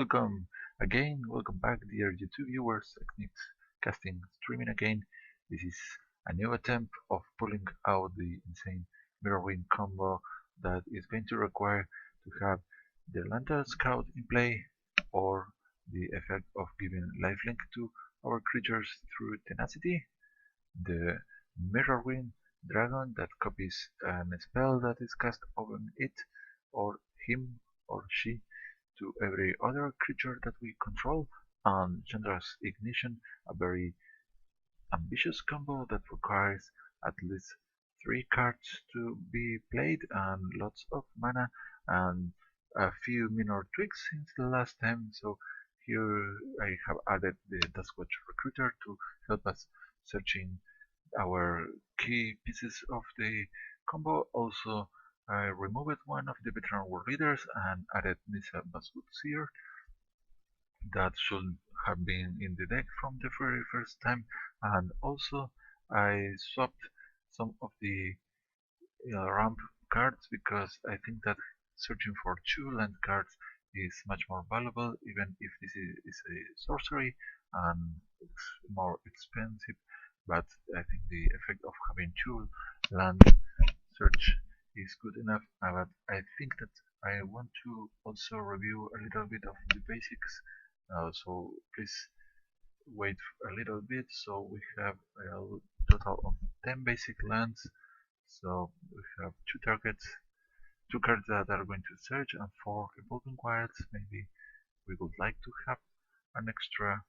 Welcome again, welcome back, dear YouTube viewers. Techniques casting streaming again. This is a new attempt of pulling out the insane Mirrorwing combo that is going to require to have the Lantern Scout in play or the effect of giving lifelink to our creatures through tenacity, the Mirrorwing dragon that copies a spell that is cast on it or him or she to every other creature that we control, and Chandra's Ignition, a very ambitious combo that requires at least 3 cards to be played and lots of mana and a few minor tweaks since the last time. So here I have added the Duskwatch Recruiter to help us searching our key pieces of the combo. Also, I removed one of the veteran war leaders and added Nissa Basutseer that should have been in the deck from the very first time, and also I swapped some of the ramp cards because I think that searching for 2 land cards is much more valuable, even if this is a sorcery and it's more expensive. But I think the effect of having 2 land search is good enough. But I think that I want to also review a little bit of the basics. So please wait a little bit. So we have a total of 10 basic lands. So we have 2 targets, 2 cards that are going to search, and 4 evolving wilds. Maybe we would like to have an extra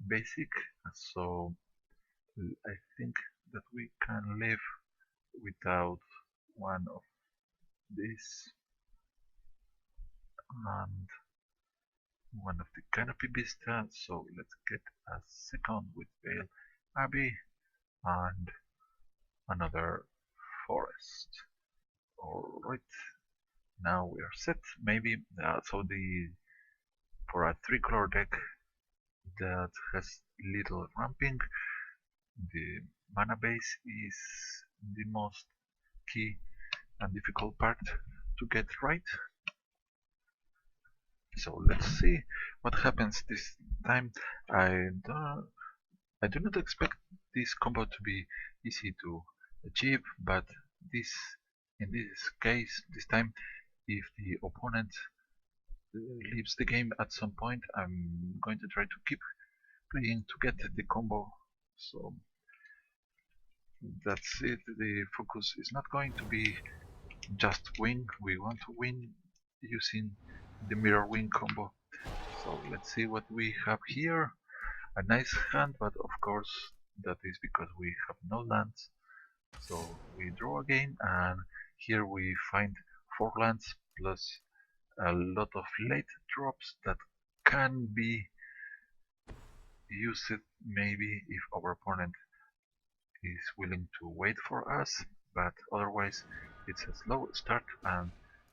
basic. So I think that we can live without one of these and one of the canopy vista. So let's get a second with Vale Abbey and another forest. Alright, now we are set. Maybe so the for a 3-color deck that has little ramping, the mana base is the most key and difficult part to get right. So let's see what happens this time. I do not expect this combo to be easy to achieve, but this in this case, this time, if the opponent leaves the game at some point, I'm going to try to keep playing to get the combo. So that's it. The focus is not going to be just win. We want to win using the Mirrorwing combo. So let's see what we have here. A nice hand, but of course that is because we have no lands. So we draw again, and here we find 4 lands plus a lot of late drops that can be used maybe if our opponent is willing to wait for us, but otherwise it's a slow start, and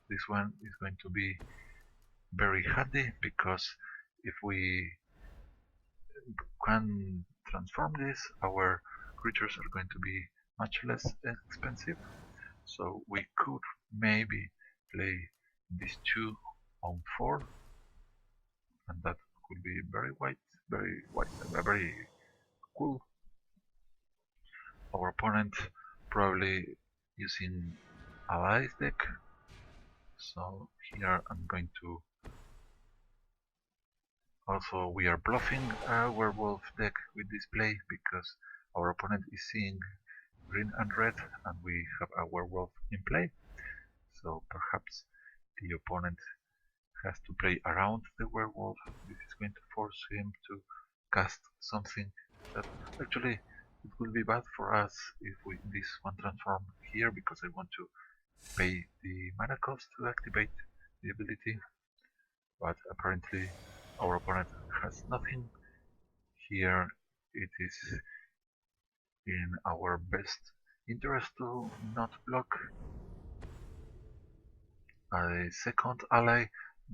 this one is going to be very handy because if we can transform this, our creatures are going to be much less expensive. So we could maybe play these 2 on 4, and that could be very very cool. Our opponent probably using allies deck. So here I'm going to also we are bluffing a werewolf deck with this play because our opponent is seeing green and red and we have a werewolf in play. So perhaps the opponent has to play around the werewolf. This is going to force him to cast something that actually it will be bad for us if we this one transform here because I want to pay the mana cost to activate the ability, but apparently our opponent has nothing. Here it is in our best interest to not block a second ally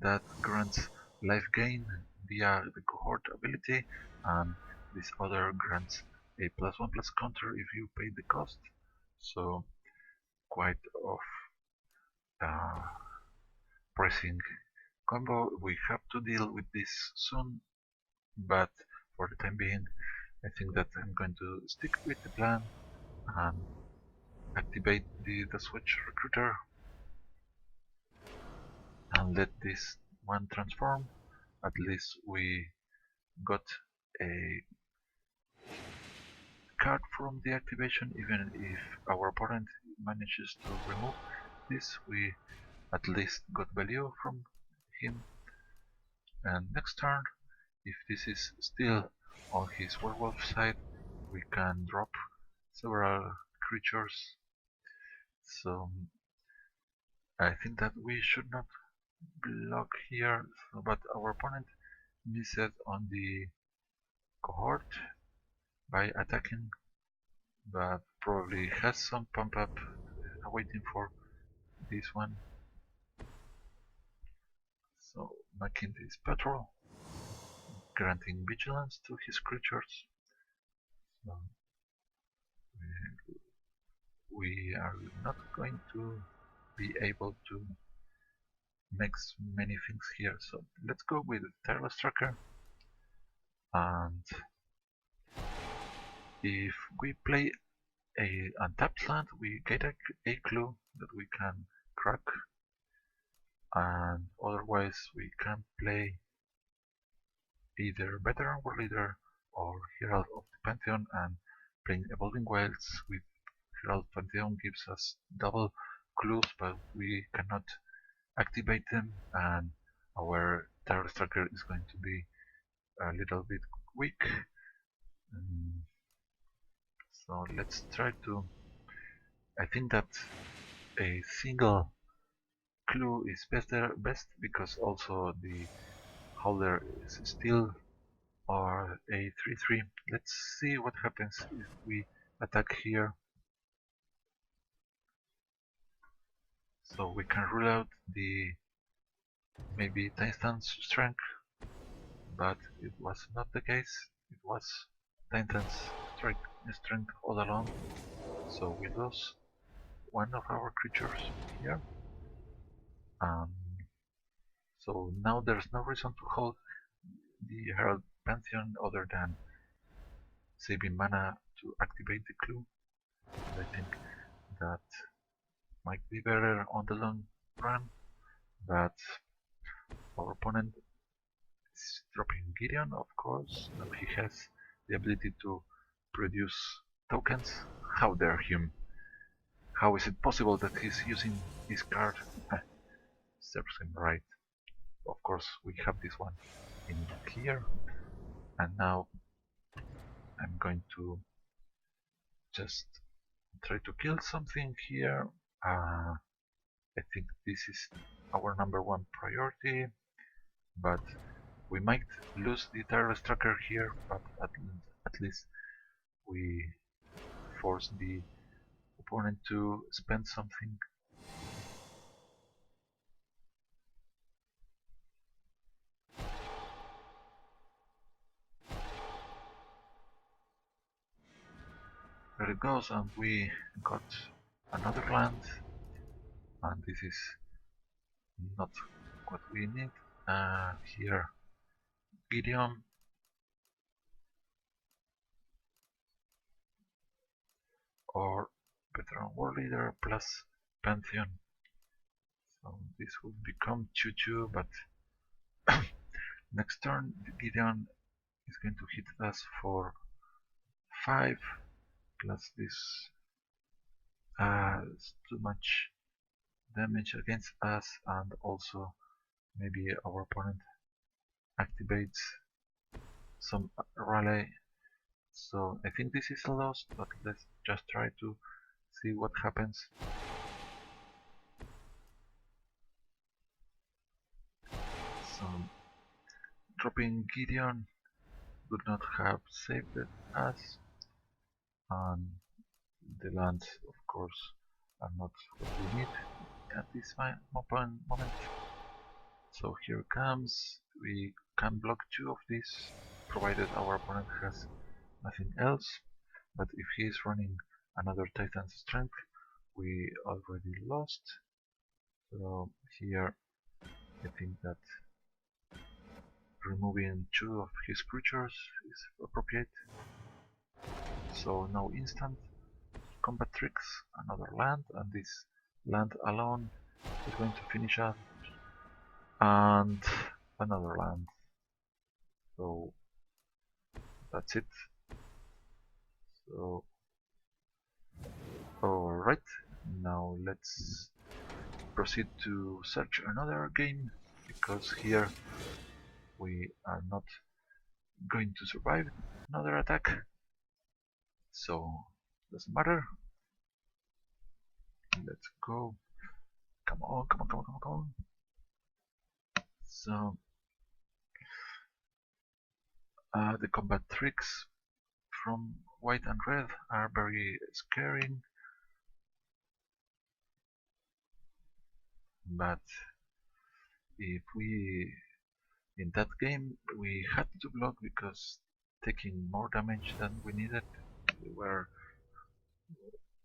that grants life gain via the cohort ability, and this other grants a +1/++ counter if you pay the cost. So quite of pressing combo. We have to deal with this soon, but for the time being, I think that I'm going to stick with the plan and activate the switch recruiter and let this one transform. At least we got a card from the activation. Even if our opponent manages to remove this, we at least got value from him. And next turn, if this is still on his werewolf side, we can drop several creatures. So I think that we should not block here, but our opponent missed on the cohort by attacking, but probably has some pump up waiting for this one. So making this patrol, granting vigilance to his creatures. So we are not going to be able to make many things here. So let's go with Tireless Tracker, and if we play a untapped land, we get a clue that we can crack, and otherwise we can play either Veteran War Leader or Herald of the Pantheon, and playing Evolving Wilds with Herald Pantheon gives us double clues, but we cannot activate them, and our Tireless Tracker is going to be a little bit weak. So let's try to... I think that a single clue is best because also the holder is still or a 3-3. Let's see what happens if we attack here. So we can rule out the maybe Titan's strength, but it was not the case. It was Titan's strength all along. So we lose one of our creatures here. So now there's no reason to hold the Herald Pantheon other than saving mana to activate the clue. I think that might be better on the long run, but our opponent is dropping Gideon, of course, and he has the ability to produce tokens. How dare him! How is it possible that he's using this card? Serves him right. Of course, we have this one in here, and now I'm going to just try to kill something here. I think this is our #1 priority, but we might lose the Tireless Tracker here, but at least we force the opponent to spend something. There it goes, and we got another land, and this is not what we need. Here, Gideon, or Veteran War Leader plus Pantheon. So this will become 2-2, but next turn Gideon is going to hit us for 5 plus this. It's too much damage against us, and also maybe our opponent activates some rally. So I think this is a loss, but let's just try to see what happens. So dropping Gideon would not have saved us, and the lands, of course, are not what we need at this moment. So here comes, we can block 2 of these, provided our opponent has nothing else, but if he is running another Titan's Strength, we already lost. So here I think that removing 2 of his creatures is appropriate. So no instant combat tricks, another land, and this land alone is going to finish us, and another land. So that's it. So alright, now let's proceed to search another game, because here we are not going to survive another attack, so doesn't matter. Let's go. Come on, come on, come on, come on, come on. So the combat tricks from white and red are very scaring, but if we in that game we had to block because taking more damage than we needed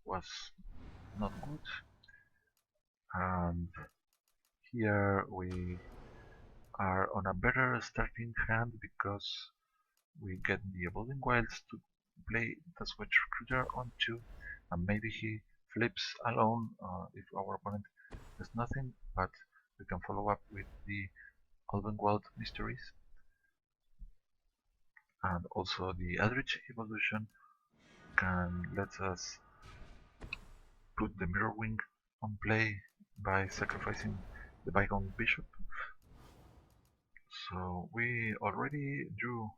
was not good, and here we are on a better starting hand because we get the Evolving Wilds to play the Switch Recruiter onto, and maybe he flips alone if our opponent has nothing, but we can follow up with the Elven Wild Mysteries, and also the Eldritch Evolution can let us put the Mirrorwing on play by sacrificing the Bygone Bishop. So we already drew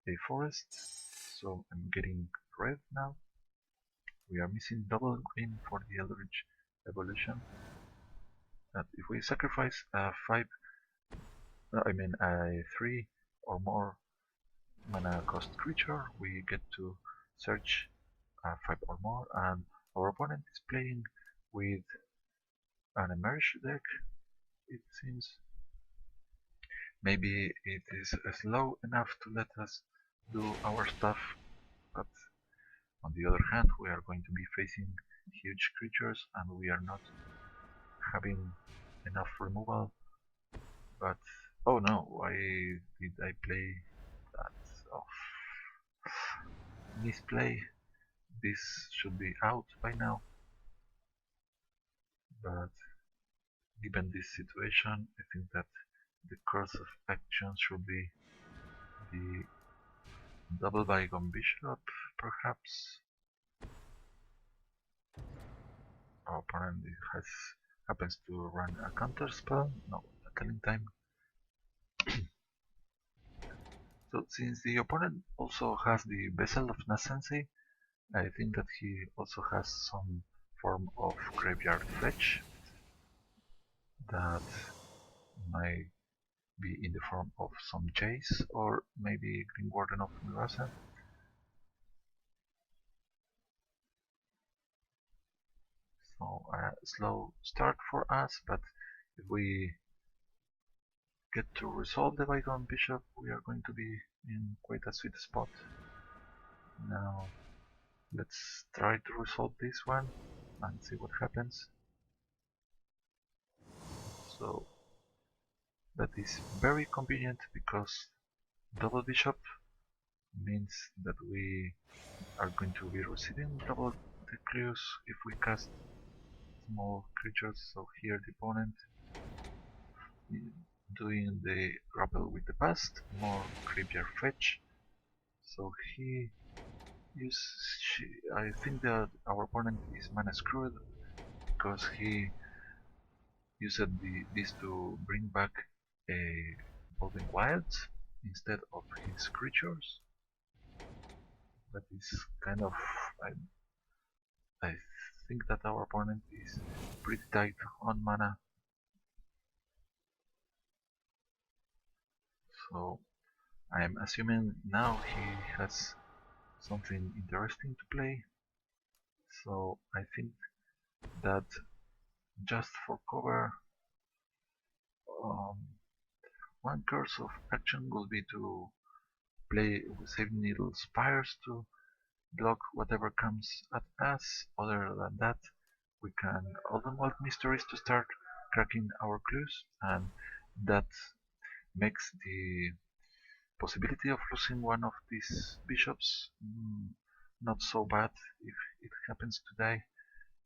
a forest, so I'm getting red now. We are missing double green for the Eldritch Evolution. And if we sacrifice a 3 or more mana cost creature, we get to search 5 or more, and our opponent is playing with an Emerge deck, it seems. Maybe it is slow enough to let us do our stuff, but on the other hand we are going to be facing huge creatures and we are not having enough removal. But oh no, why did I play that off? Misplay. This should be out by now, but given this situation I think that the course of action should be the double Bygone Bishop, perhaps. Our opponent happens to run a counter spell, no, a killing time. So since the opponent also has the Vessel of Nascency, I think that he also has some form of graveyard fetch that might be in the form of some Chase or maybe Green Warden of Murasa. So a slow start for us, but if we get to resolve the Bygone Bishop, we are going to be in quite a sweet spot. Now let's try to resolve this one and see what happens. So that is very convenient because double bishop means that we are going to be receiving double the clues if we cast small creatures. So here the opponent doing the grapple with the past, more graveyard fetch. So he I think that our opponent is mana screwed because he used this to bring back a Evolving Wilds instead of his creatures. That is kind of I think that our opponent is pretty tight on mana. So I'm assuming now he has something interesting to play. So I think that just for cover, one course of action will be to play Saving Needle Spires to block whatever comes at us. Other than that, we can Elven Wild Mysteries to start cracking our clues, and that makes the possibility of losing one of these bishops, not so bad if it happens today.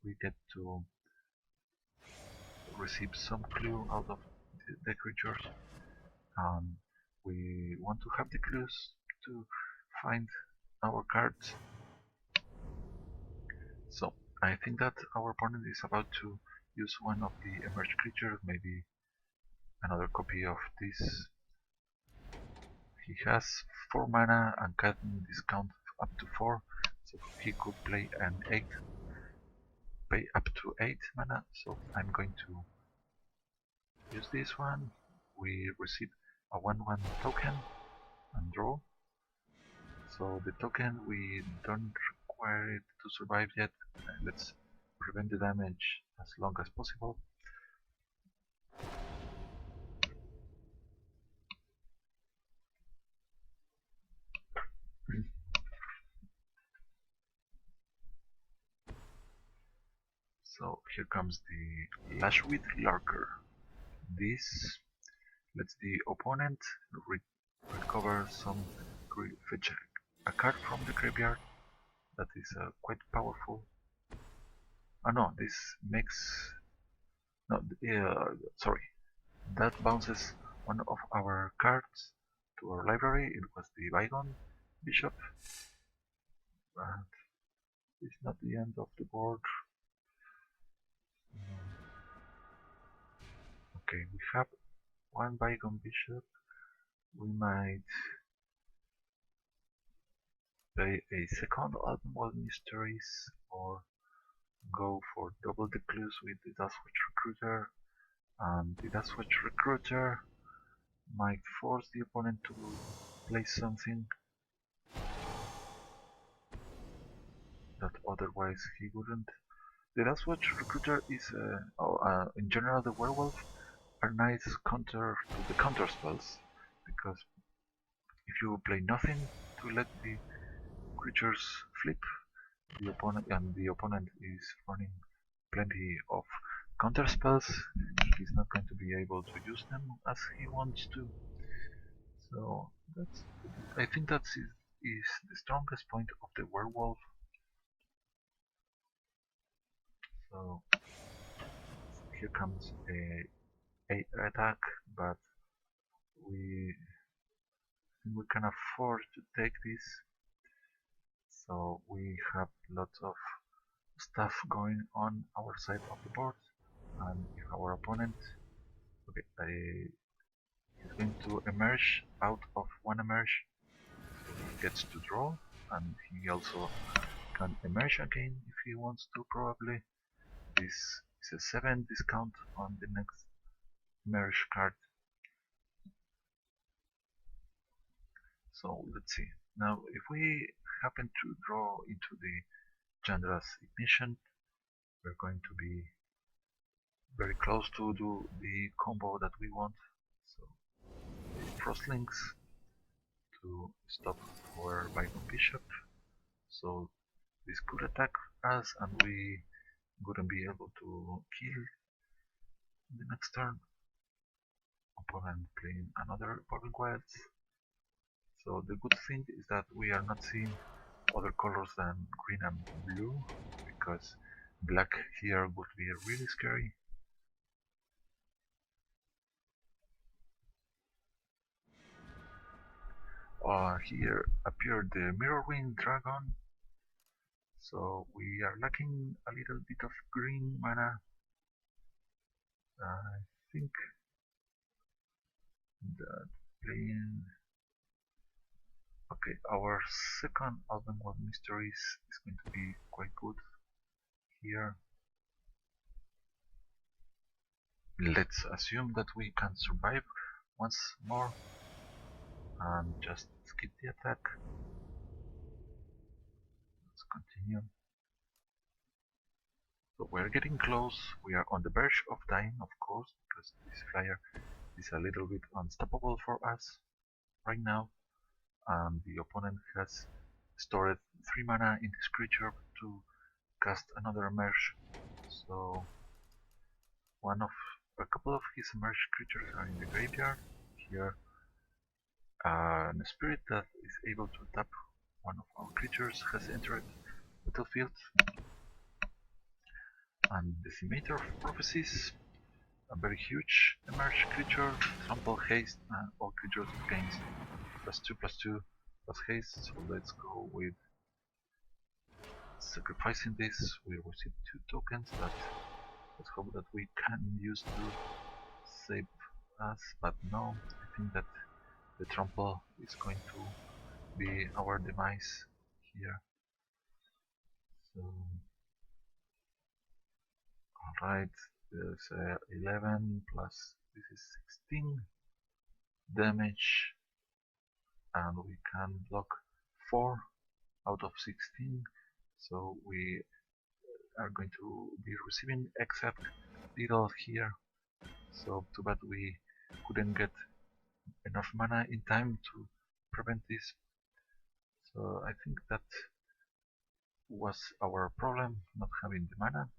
We get to receive some clue out of the creatures. We want to have the clues to find our cards. So I think that our opponent is about to use one of the emerged creatures, maybe another copy of this. He has 4 mana and can discount up to 4, so he could play an 8, pay up to 8 mana, so I'm going to use this one. We receive a 1/1 token and draw. So the token we don't require it to survive yet. Let's prevent the damage as long as possible. So here comes the Lashwith Lurker. This lets the opponent recover some, fetch a card from the graveyard. That is quite powerful. Oh no, this makes... no, sorry. That bounces one of our cards to our library. It was the Bygone Bishop. But it's not the end of the board. Okay, we have one Bygone Bishop. We might play a second Album World Mysteries or go for double the clues with the Dustwatch Recruiter. And the Dustwatch Recruiter might force the opponent to play something that otherwise he wouldn't. The Dustwatch Recruiter is, in general, the Werewolf are nice counter to the counter spells, because if you play nothing to let the creatures flip, the opponent is running plenty of counter spells, he's not going to be able to use them as he wants to. So I think that is the strongest point of the Werewolf. So here comes a attack, but we can afford to take this. So we have lots of stuff going on our side of the board, and if our opponent is going to emerge out of one emerge, so he gets to draw, and he also can emerge again if he wants to, probably. This is a 7 discount on the next merge card. So let's see. Now if we happen to draw into the Chandra's Ignition, we're going to be very close to do the combo that we want. So Frostlinks to stop our Bygone Bishop. So this could attack us and we wouldn't be able to kill the next turn. Opponent playing another Boarding Wilds. So the good thing is that we are not seeing other colors than green and blue, because black here would be really scary. Here appeared the Mirrorwing Dragon, so we are lacking a little bit of green mana. I think that playing... okay, our second Album of Mysteries is going to be quite good here. Let's assume that we can survive once more and just skip the attack. Let's continue. So we're getting close. We are on the verge of dying, of course, because this flyer is a little bit unstoppable for us right now. And the opponent has stored 3 mana in this creature to cast another emerge. So a couple of his emerged creatures are in the graveyard. Here A spirit that is able to tap one of our creatures has entered the battlefield, and Decimator of Prophecies, a very huge emerge creature, trample, haste, and all creatures gains +2/+2 plus haste. So let's go with sacrificing this. We receive 2 tokens that let's hope that we can use to save us, but no, I think that the trample is going to be our demise here. So, alright, there's 11 plus this is 16 damage, and we can block 4 out of 16, so we are going to be receiving except little here. So too bad we couldn't get enough mana in time to prevent this. So I think that was our problem, not having the mana.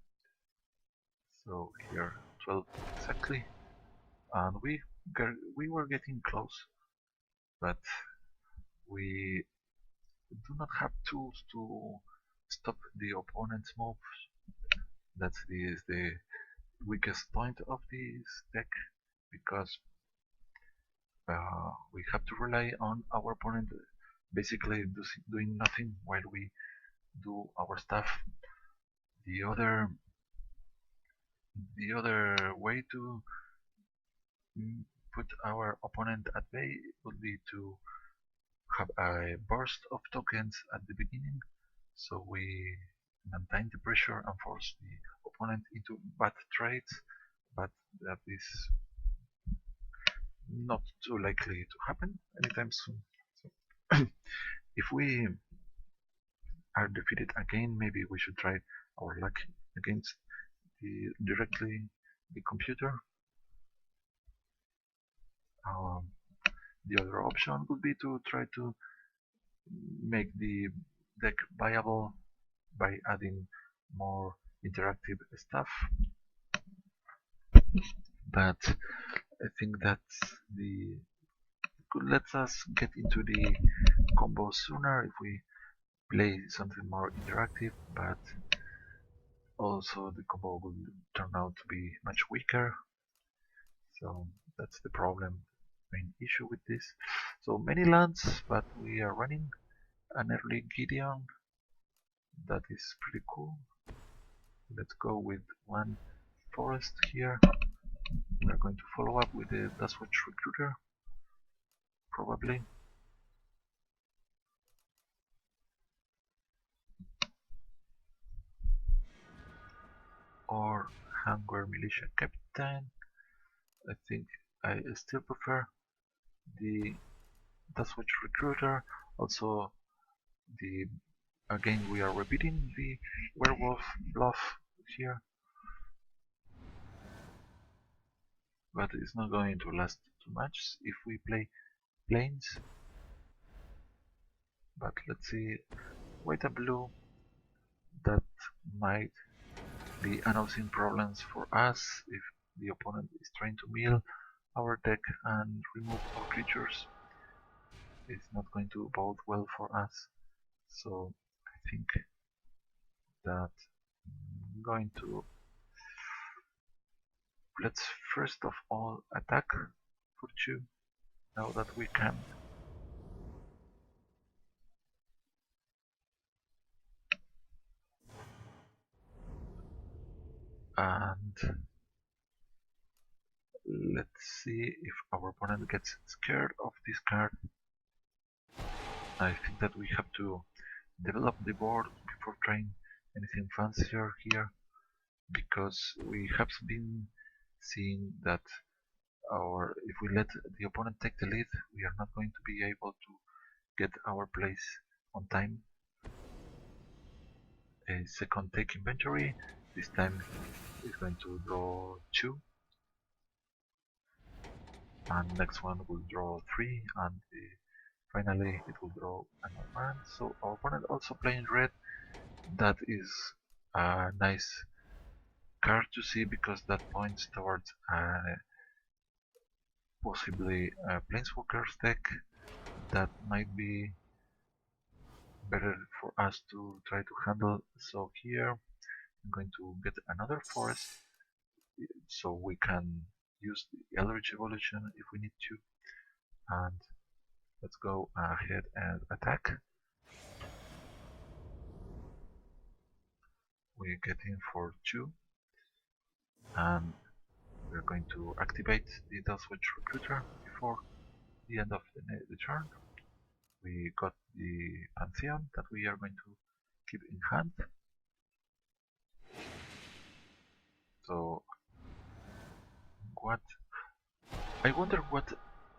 So here 12 exactly, and we were getting close, but we do not have tools to stop the opponent's moves. That is the weakest point of this deck, because we have to rely on our opponent basically doing nothing while we do our stuff. The other way to put our opponent at bay would be to have a burst of tokens at the beginning, so we maintain the pressure and force the opponent into bad trades, but that is not too likely to happen anytime soon. So if we are defeated again, maybe we should try our luck against directly the computer. The other option would be to try to make the deck viable by adding more interactive stuff, but I think that the could let us get into the combo sooner if we play something more interactive, but also the combo will turn out to be much weaker. So that's the problem, main issue with this. So many lands, but we are running an early Gideon. That is pretty cool. Let's go with one forest here. We're going to follow up with the Dustwatch Recruiter, probably. Or Hunger Militia Captain. I think I still prefer the Dustwatch Recruiter. Also, again we are repeating the Werewolf Bluff here, but it's not going to last too much if we play Plains. But let's see, white and blue, that might be announcing problems for us if the opponent is trying to mill our deck and remove our creatures. It's not going to bode well for us, so I think that I'm going to let's first of all attack for 2 now that we can. And let's see if our opponent gets scared of this card. I think that we have to develop the board before trying anything fancier here, because we have been seeing that if we let the opponent take the lead, we are not going to be able to get our place on time. A second take inventory, this time is going to draw 2, and next one will draw 3, and finally it will draw another one. So our opponent also playing red. That is a nice card to see, because that points towards possibly a Planeswalker's deck. that might be better for us to try to handle. So here I'm going to get another forest so we can use the Eldritch Evolution if we need to. And let's go ahead and attack. We get in for 2 and we're going to activate the Duels Recruiter before the end of the turn. We got the Pantheon that we are going to keep in hand. So what I wonder what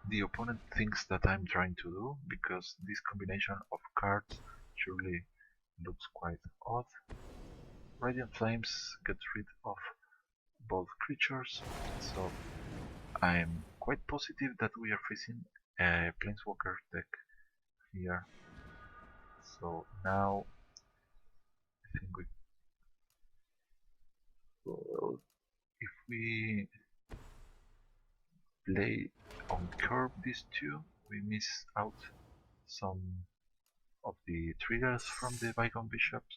the opponent thinks that I'm trying to do, because this combination of cards surely looks quite odd. Radiant Flames gets rid of both creatures, so I'm quite positive that we are facing a Planeswalker deck here. So now I think well, if we play on curve these two, we miss out some of the triggers from the Bygone Bishops.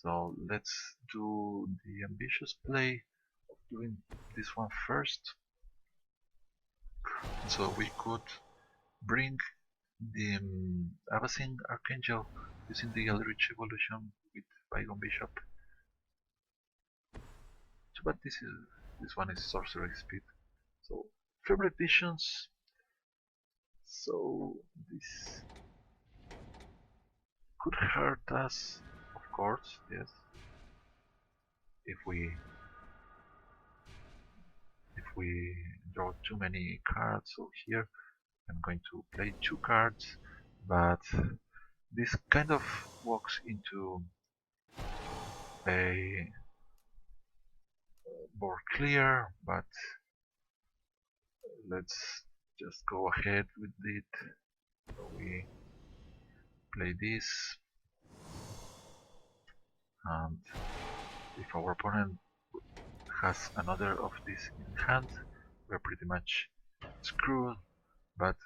So let's do the ambitious play of doing this one first. So we could bring the Avacyn Archangel using the Eldritch Evolution with Bygone Bishop. But this one is sorcery speed. So favorite visions. So this could hurt us, of course, yes. If we draw too many cards. So here I'm going to play 2 cards, but this kind of walks into a board clear, but let's just go ahead with it. So we play this, and if our opponent has another of these in hand, we're pretty much screwed. But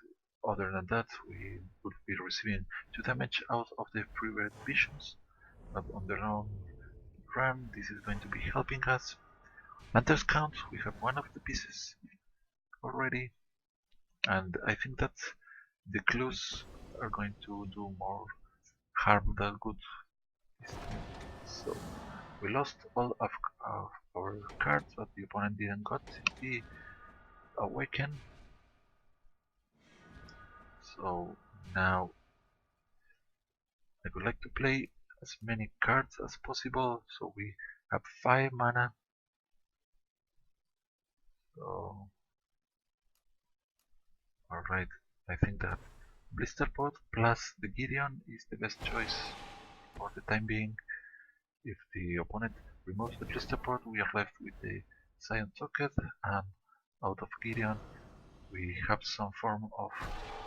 other than that, we would be receiving 2 damage out of the Favorite Visions, but on the long run this is going to be helping us. Lanterns count, we have one of the pieces already, and I think that the clues are going to do more harm than good. So we lost all of our cards, but the opponent didn't got the Awaken. So now I would like to play as many cards as possible, so we have 5 mana. So alright, I think that Blisterpod plus the Gideon is the best choice for the time being. If the opponent removes the Blisterpod, we are left with the Scion Socket, and out of Gideon we have some form of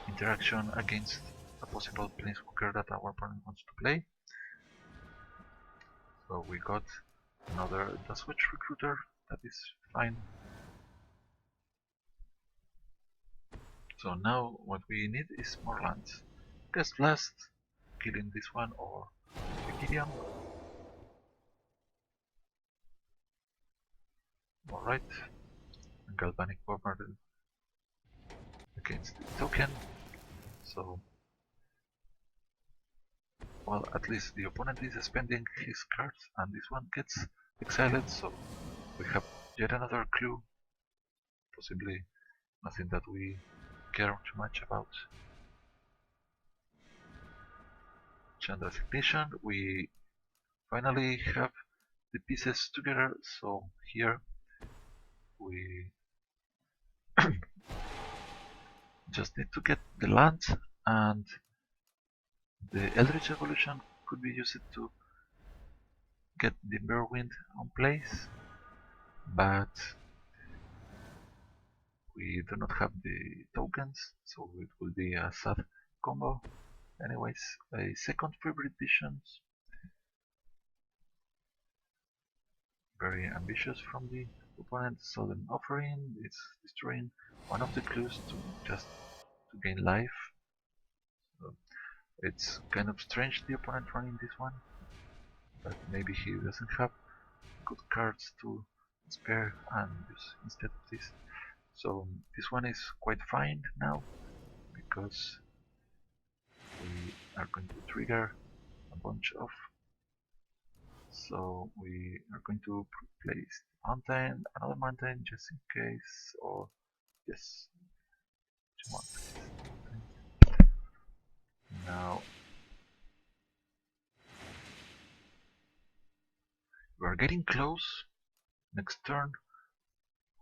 interaction against a possible Planeswalker that our opponent wants to play. So we got another Switch Recruiter, that is fine. So now what we need is more lands. Gust Blast, killing this one or the Gideon. Alright, Galvanic Bombardment against the token. So, well, at least the opponent is spending his cards and this one gets exiled, so we have yet another clue. Possibly nothing that we care too much about. Chandra's Ignition, we finally have the pieces together, so here we just need to get the land, and the Eldritch Evolution could be used to get the Mirrorwing on place, but we do not have the tokens, so it will be a sad combo. Anyways, a second Favorite Visions, very ambitious from the opponent. Solemn Offering is destroying one of the clues to just to gain life. So it's kind of strange the opponent running this one, but maybe he doesn't have good cards to spare and use instead of this. So this one is quite fine now because we are going to trigger a bunch of. So we are going to place mountain, another mountain just in case, or yes, two mountains. Now we are getting close. Next turn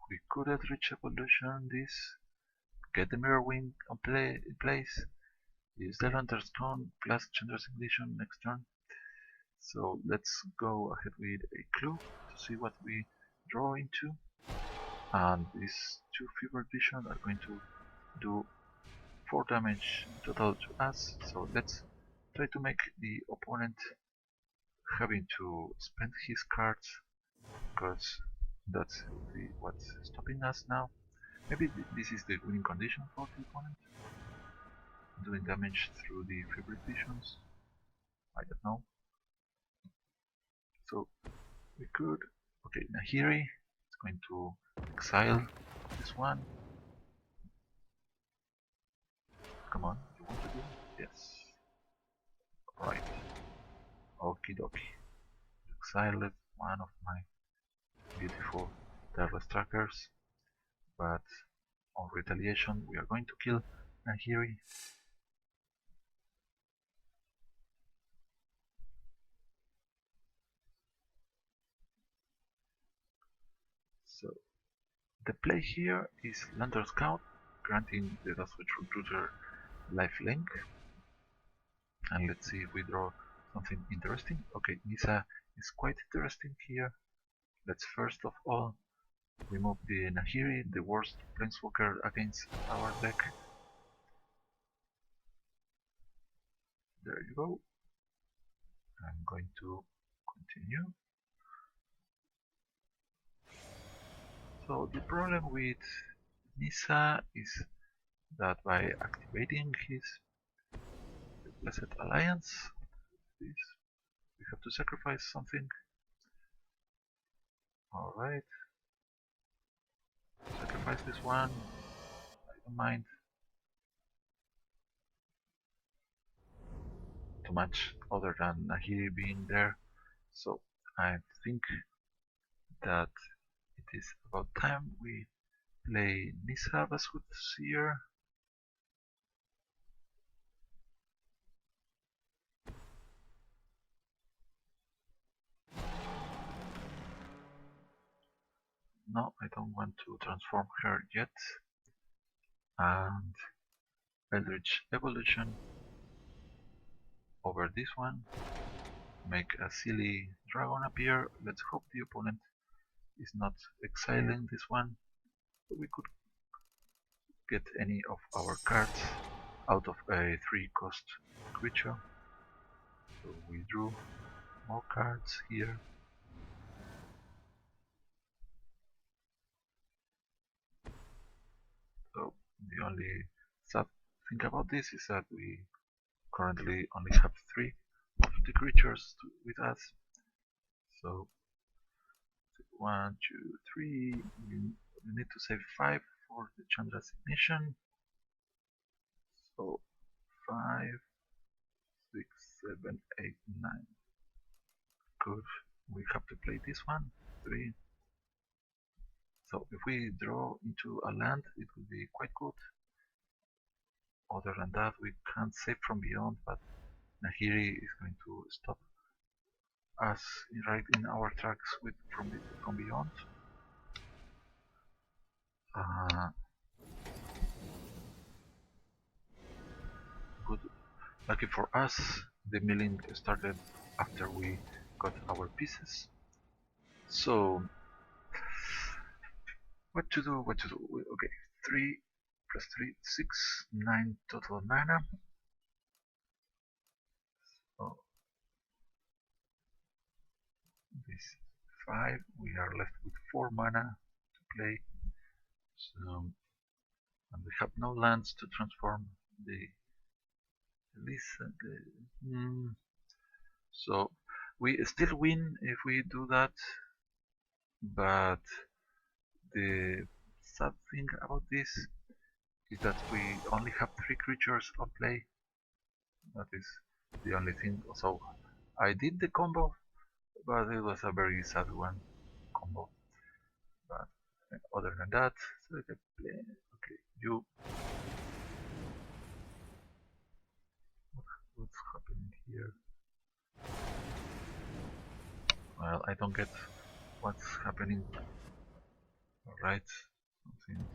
we could have reached evolution this, get the Mirrorwing in place, use the Lantern Stone plus Chandra's Ignition next turn. So let's go ahead with a clue to see what we draw into. And these two Fever Vision are going to do 4 damage total to us. So let's try to make the opponent having to spend his cards, because that's what's stopping us now. Maybe this is the winning condition for the opponent, doing damage through the Fever Visions. I don't know. So we could, okay, Nahiri is going to exile this one. Come on, you want to do it? Yes. Right. Okie dokie. Exiled one of my beautiful Darless trackers, but on retaliation we are going to kill Nahiri. So the play here is Lantern Scout, granting the Switch Recruiter lifelink. And let's see if we draw something interesting. Okay, Nisa is quite interesting here. Let's first of all remove the Nahiri, the worst planeswalker against our deck. There you go. I'm going to continue. So the problem with Nisa is that by activating his Blessed Alliance, we have to sacrifice something. Alright. Sacrifice this one. I don't mind. Too much other than Nahiri being there. So I think that it is about time we play Nisa Basud Seer. No, I don't want to transform her yet. And Eldritch Evolution over this one. Make a silly dragon appear. Let's hope the opponent is not exiling this one. So we could get any of our cards out of a 3-cost creature. So we drew more cards here. So the only sad thing about this is that we currently only have 3 of the creatures with us. So 1, 2, 3. We need to save 5 for the Chandra's Ignition. So 5, 6, 7, 8, 9. Good. We have to play this one. 3. So if we draw into a land, it would be quite good. Other than that, we can't save from beyond, but Nahiri is going to stop us right in our tracks with from beyond. Good. Lucky for us, the milling started after we got our pieces. So what to do? Okay, 3 plus 3, 6, 9 total mana. So this 5, we are left with 4 mana to play. So and we have no lands to transform the this. So we still win if we do that, but the sad thing about this is that we only have 3 creatures on play. That is the only thing. So I did the combo, but it was a very sad one combo. But other than that, so I can play. Okay, you. What's happening here? Well, I don't get what's happening. Alright, something.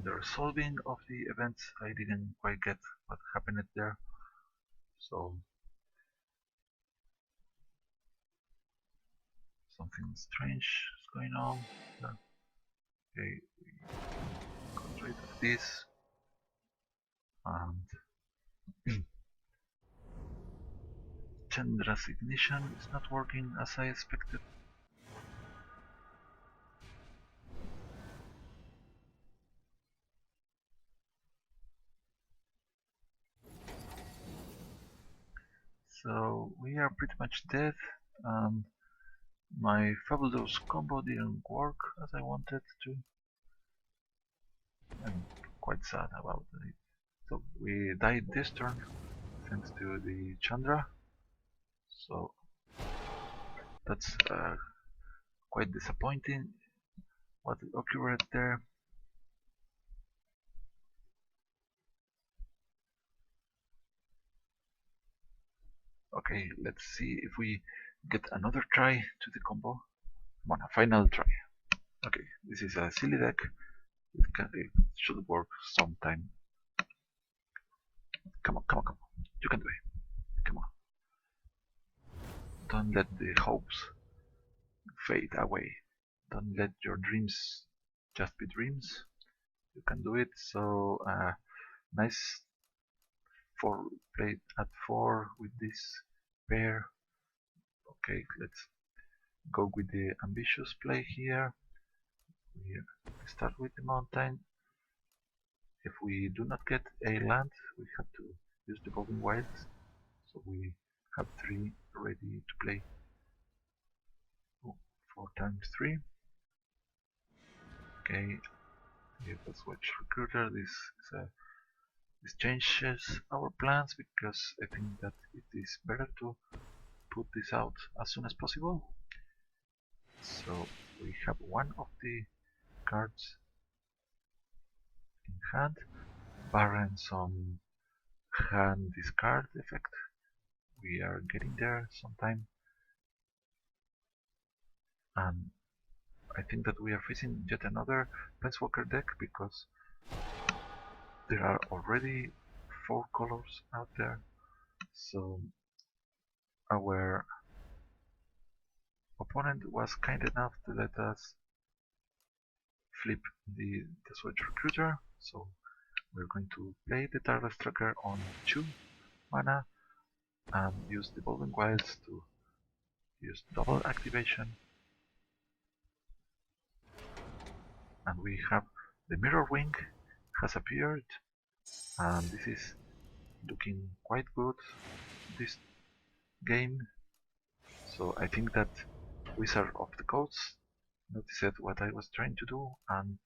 The resolving of the events, I didn't quite get what happened there. So something strange is going on. Okay, we got rid of this, and Chandra's ignition is not working as I expected. So we are pretty much dead, and my fabulous combo didn't work as I wanted to. I'm quite sad about it. So we died this turn thanks to the Chandra. So that's quite disappointing what occurred there. Okay, let's see if we get another try to the combo. Come on, a final try. Okay, this is a silly deck. It should work sometime. Come on, come on, come on. You can do it. Come on. Don't let the hopes fade away. Don't let your dreams just be dreams. You can do it. So nice for played at 4 with this pair. Okay, let's go with the ambitious play here. We start with the mountain. If we do not get a land, we have to use the golden wilds. So we have 3 ready to play. Oh, 4 times 3. Okay, let's watch recruiter. This changes our plans because I think that it is better to put this out as soon as possible. So we have one of the cards in hand, barring some hand discard effect. We are getting there sometime, and I think that we are facing yet another Planeswalker deck because there are already 4 colors out there. So our opponent was kind enough to let us flip the Switch Recruiter. So we're going to play the Tireless Tracker on 2 mana and use the Golden Wilds to use double activation. And we have the Mirrorwing has appeared, and this is looking quite good this game. So I think that Wizard of the Coast noticed what I was trying to do and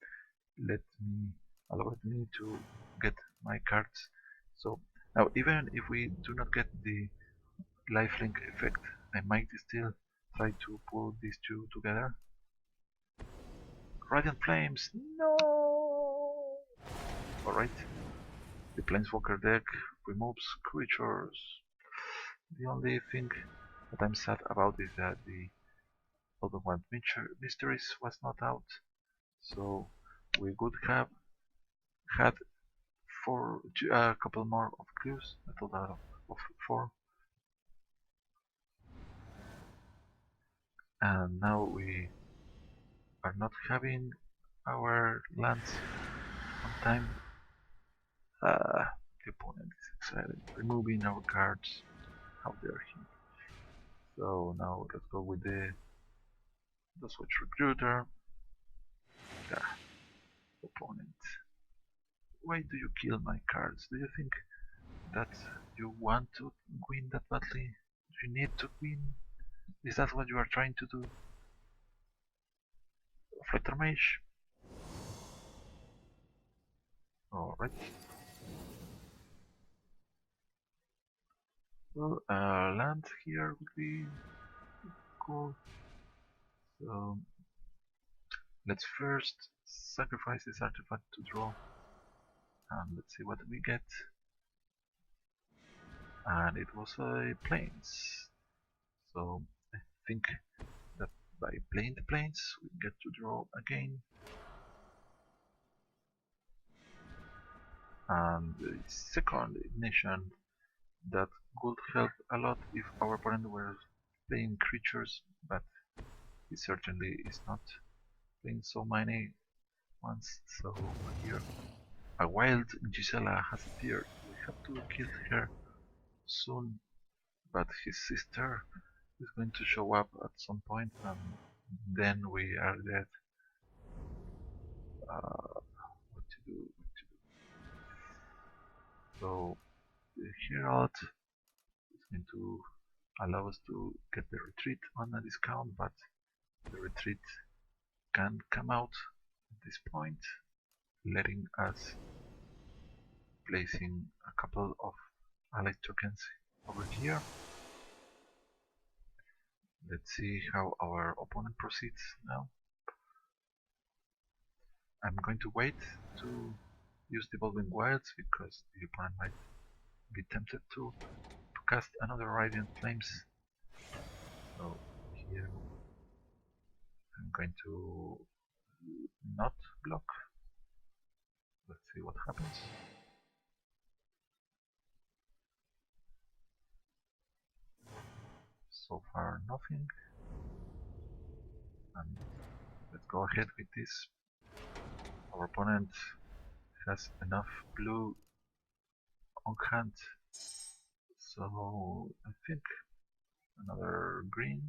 allowed me to get my cards. So now even if we do not get the lifelink effect, I might still try to pull these 2 together. Radiant Flames, no! Alright, the Planeswalker deck removes creatures. The only thing that I'm sad about is that the Other One Mysteries was not out, so we could have had a couple more of clues, a total of 4. And now we are not having our lands on time. The opponent is excited, removing our cards. How dare he? So now let's go with the Switch Recruiter. Yeah. Opponent, why do you kill my cards? Do you think that you want to win that badly? You need to win? Is that what you are trying to do? Flutter Mage? Alright. Well, land here would be cool. So let's first sacrifice this artifact to draw. And let's see what we get. And it was a plains. So I think that by playing the plains we get to draw again. And the second ignition that would help a lot if our opponent were playing creatures, but he certainly is not playing so many ones. So here a wild Gisela has appeared. We have to kill her soon, but his sister is going to show up at some point, and then we are dead. What to do? So the Herald is going to allow us to get the retreat on a discount, but the retreat can come out at this point, letting us placing a couple of allied tokens over here. Let's see how our opponent proceeds now. I'm going to wait to use Devolving Wilds because the opponent might be tempted to cast another Radiant Flames. So here I'm going to not block. Let's see what happens. So far nothing. And let's go ahead with this. Our opponent has enough blue on hand, so I think another green.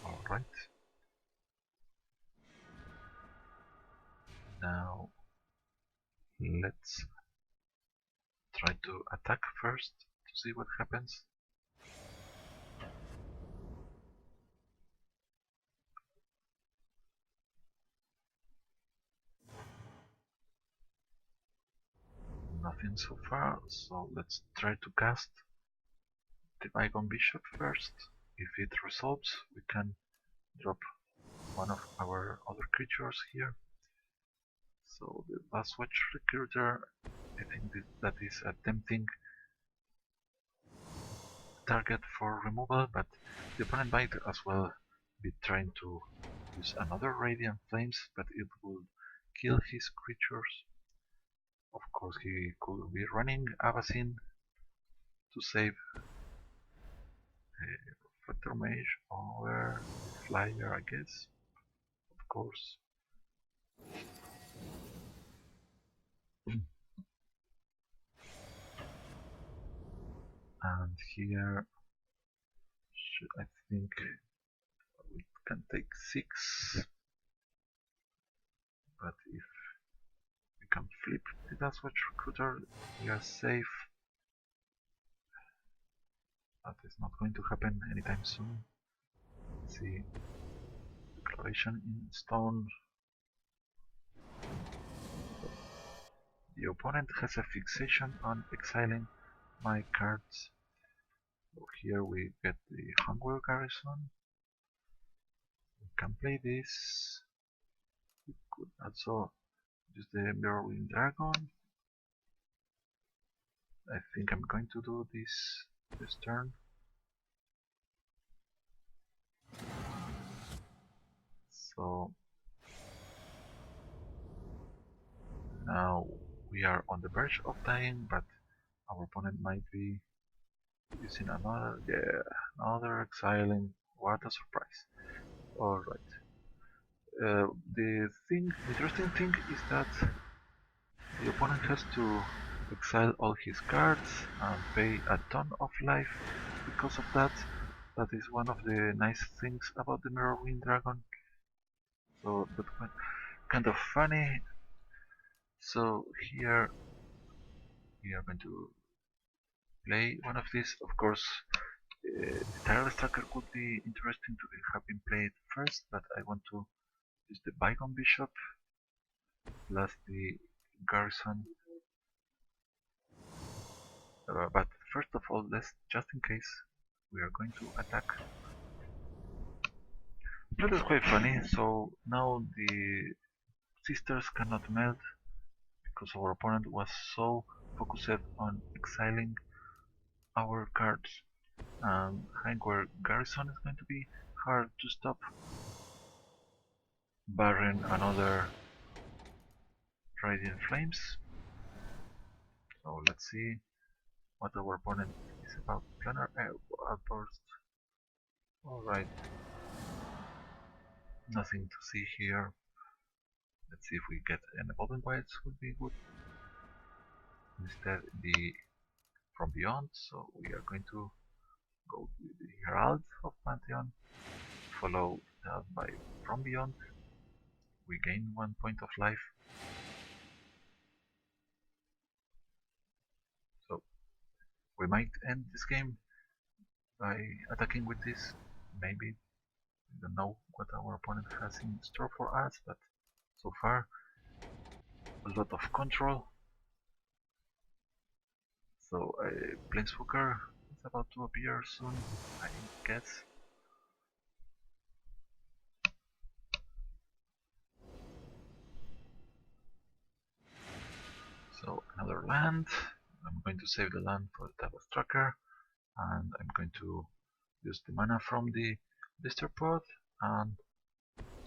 Alright. Now let's try to attack first to see what happens. Nothing so far, so let's try to cast the Bygone Bishop first. If it resolves, we can drop one of our other creatures here. So the Last Watch Recruiter, I think that is a tempting target for removal, but the opponent might as well be trying to use another Radiant Flames, but it will kill his creatures. Of course, he could be running Avacyn to save Flutter Mage or Flyer, I guess. Of course. And here, I think we can take 6, but if we can flip the Last Watch Recruiter, we are safe. That is not going to happen anytime soon. Let's see. Declaration in stone. The opponent has a fixation on exiling my cards. So here we get the Hunger Garrison. We can play this. We could also use the Mirrorwing Dragon. I think I'm going to do this turn. So now we are on the verge of dying, but our opponent might be using another exiling. What a surprise! All right. The interesting thing is that the opponent has to exile all his cards and pay a ton of life because of that. That is one of the nice things about the Mirrorwing Dragon. So that was kind of funny. So here we are going to play one of these. Of course, the tireless tracker could be interesting to have been played first, but I want to use the Bygone Bishop plus the Garrison. But first of all, let's just in case we are going to attack. That is quite funny. So now the sisters cannot melt because our opponent was so focused on exiling our cards. Where Garrison is going to be hard to stop, barring another Radiant Flames. So let's see what our opponent is about. Planar Outburst. Alright, nothing to see here. Let's see if we get an Evolving Wilds would be good. Instead the From Beyond, so we are going to go with the Herald of Pantheon, followed that by From Beyond. We gain 1 point of life. So we might end this game by attacking with this. Maybe we don't know what our opponent has in store for us, but so far a lot of control. So Planeswalker is about to appear soon, I guess. So another land. I'm going to save the land for the Tireless Tracker, and I'm going to use the mana from the blister pod and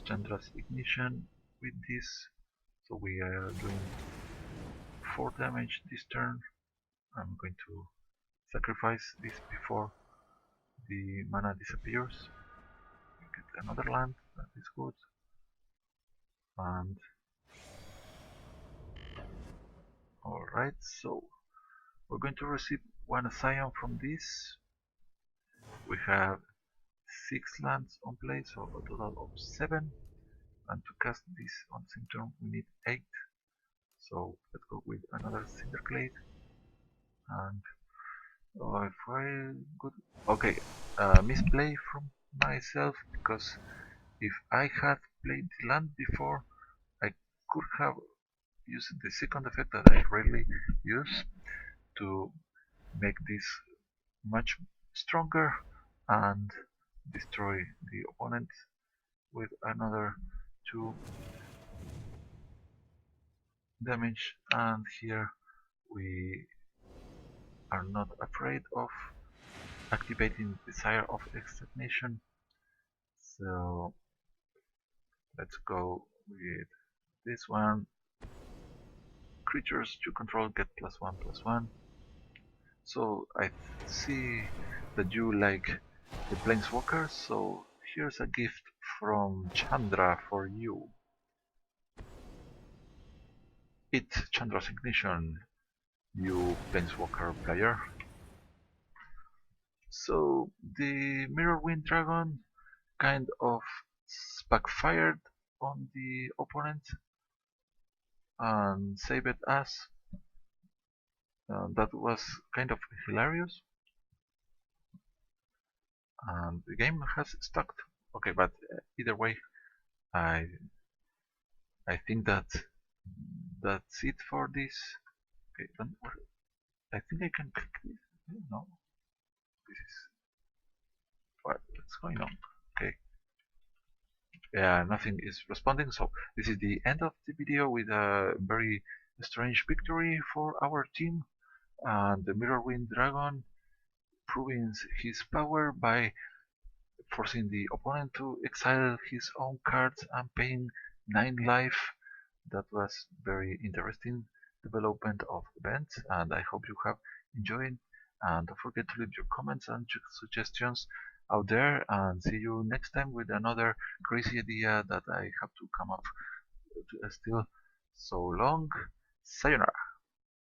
Chandra's Ignition with this. So we are doing 4 damage this turn. I'm going to sacrifice this before the mana disappears. We get another land, that is good. And alright, so we're going to receive 1 Scion from this. We have 6 lands on play, so a total of 7. And to cast this on the same turn we need 8. So let's go with another Cinderglade. And if I could... Okay, misplay from myself, because if I had played the land before, I could have used the second effect that I rarely use to make this much stronger and destroy the opponent with another 2 damage. And here we are not afraid of activating Desire of Extermination, so let's go with this one. Creatures you control get +1/+1. So I see that you like the Planeswalker, so here's a gift from Chandra for you. Eat Chandra's Ignition, you Planeswalker player. So the Mirrorwing Dragon kind of backfired on the opponent and saved us. That was kind of hilarious. And the game has stuck. Okay, but either way, I think that that's it for this. Okay, I think I can click this. No, this is what's going on. Okay, yeah, nothing is responding. So this is the end of the video with a very strange victory for our team, and the Mirrorwing Dragon proving his power by forcing the opponent to exile his own cards and paying 9 life. That was very interesting development of events, and I hope you have enjoyed. And don't forget to leave your comments and suggestions out there, and see you next time with another crazy idea that I have to come up to still. So long, sayonara.